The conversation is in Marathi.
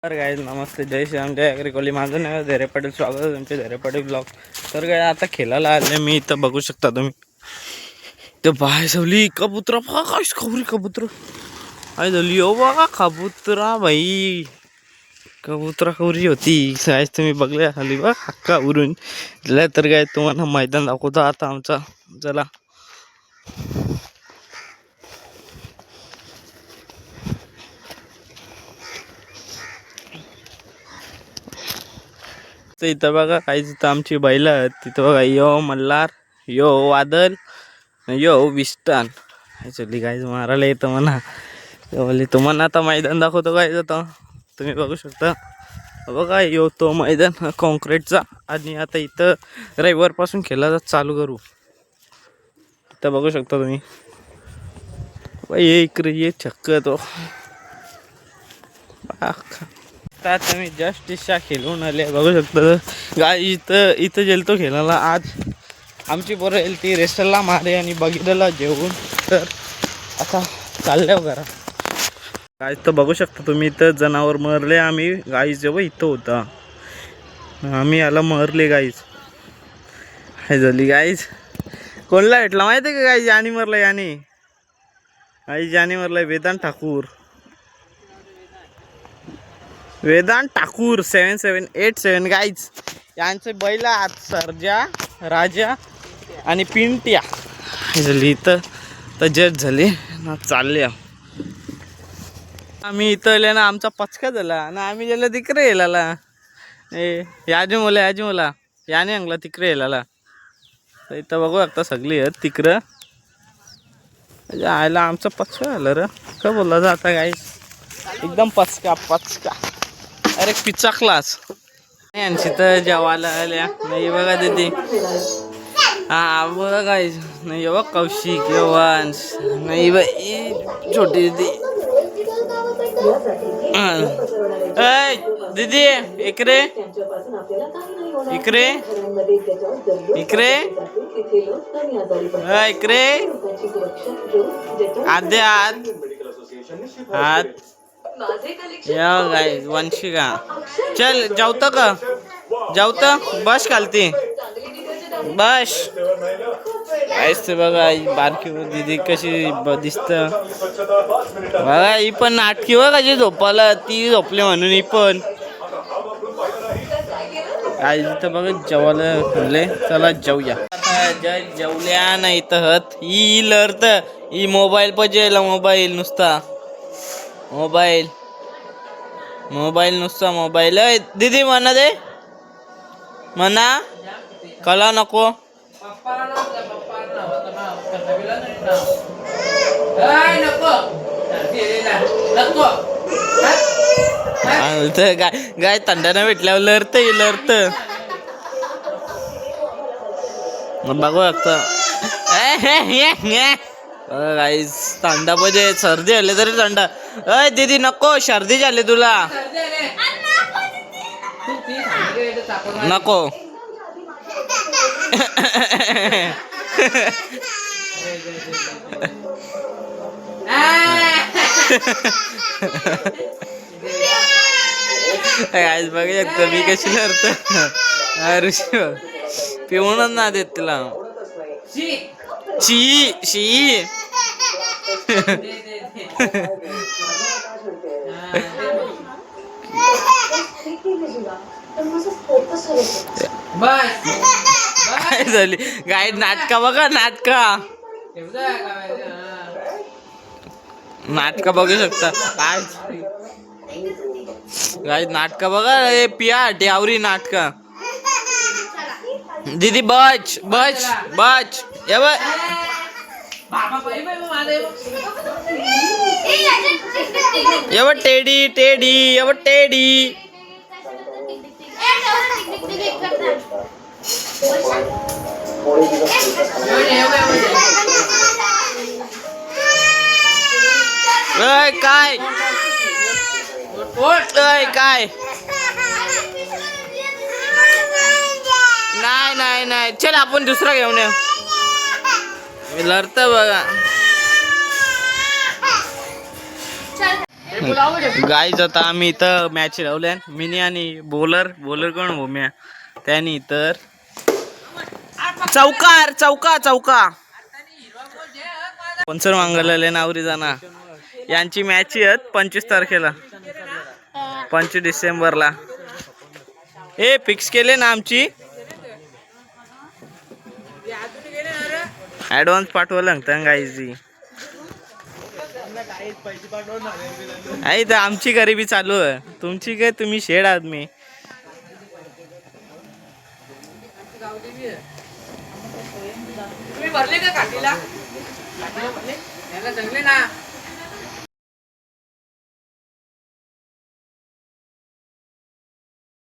तर गाईज नमस्ते, जय श्रीराम, जय अग्रिकोली. माझं नाव धैर्य पाटील. स्वागत आहे तुमचे धैर्य पाटील ब्लॉग. तर काय आता खेळायला आले मी इथं, बघू शकता तुम्ही. ते बाय सवली कबुतरा बघा, काय खबरी कबूतर काय झाली हो बघा. कबुतरा भाई, कबुतरा खबरी होती सायज तुम्ही बघले खाली बघ हक्का उरून. तर काय तुम्हाला मैदान दाखवतो आता आमचा. चला इथं बघा काहीच, इथं आमची बैल आहेत. तिथं बघा, यो मल्हार, यो वादल, यो विस्टन. ॲक्च्युली काहीच मारायला येतं म्हणा. बोलली तुम्हाला आता मैदान दाखवतो काय जातं, तुम्ही बघू शकता. बघा यो तो मैदान कॉन्क्रीटचा. आणि आता इथं रविवारपासून खेळायला चालू करू. इथं बघू शकता तुम्ही. ये इकडे ये चक्क तो. आता मी जस्ट इच्छा खेळून आले, बघू शकता गाय. इथं गेलतो खेळायला आज. आमची पोरं येईल ती रेस्टरला मारे आणि बघितलं जेवून. तर आता चालल्या घरा गाय. तर बघू शकता तुम्ही, इथं जनावर मरले. आम्ही गाई जेव्हा इथं होता आम्ही याला मरले गाईच. काय झाली गाईच, कोणला भेटला माहिती आहे का गाई? यानी मरला, यानी यानी मरलाय. वेदांत ठाकूर, वेदांत ठाकूर 7787 गाईज. यांचे बैल आज सर्जा, राजा आणि पिंट्या झाली. इथं तर जज झाली ना, चालले आम्ही इथं आले ना. आमचा पचका झाला ना, आम्ही गेलो तिकडे येलाला. याजी मला याने अंगला तिकडे येलाला. तर इथं बघू लागता सगळी आहेत तिकडं. आयला आमचा पचका झालं र, का बोलला जाता गाईज. एकदम पचका. अरे पिच्चा क्लास. यांची तर जेवायला आल्या नाही बघा दीदी. हा बघा काय नाही बघ, कौशिक, यवंश नाही बाई, छोटी दीदी. दीदी इकडे इकडे इकडे इकडे आद्या हात या गाय. वंशिका चल जाऊत का, जाऊत बस खालती बस. काहीच बघा बारकी दीदी कशी दिसत बघा. ही पण नाटकी बघा कशी झोपाला, ती झोपली म्हणून ही पण काय. इथं बघा जेवायला खाल्ले. चला जाऊया आता. जेवल्या नाही तर ही लढत ही मोबाईल पाहिजे. मोबाईल नुसता मोबाईल नुसता मोबाईल. दीदी म्हणा दे, म्हणा कला नको. गाय थंडाने भेटल्यावर लढत बघू लागतं. गाईस थंडा पाहिजे, सर्दी आले तरी थंडा. अय दीदी नको, सर्दी झाली तुला नको. गाईस बघू शकतो मी कशी लढत. ऋषी पिऊनच ना देत तिला. शी शी काय झाली गाय. नाटका बघा, नाटका बघू शकता काय गाय. नाटका बघा पिया ड्यावरी नाटका. दीदी बच बच बच एव टेडी टेडी एव टेडी. काय काय नाही नाही चल आपण दुसरा घेऊन येऊ. लढत बघा. गाईज आता आम्ही इथं मॅच लावल्या मिनी आणि बॉलर कोण भूम्या त्यानी तर चौका स्पॉन्सर मागवलेले नावरी जाना यांची मॅच आहेत 25 तारखेला 25 डिसेंबरला. हे फिक्स केले ना आमची ऍडव्हान्स पाठवलं गाईजी आहे तर आमची गरिबी चालू आहे तुमची काय तुम्ही शेड आहात मी तुम्ही भरले का काठीला भरले त्याला जंगले ना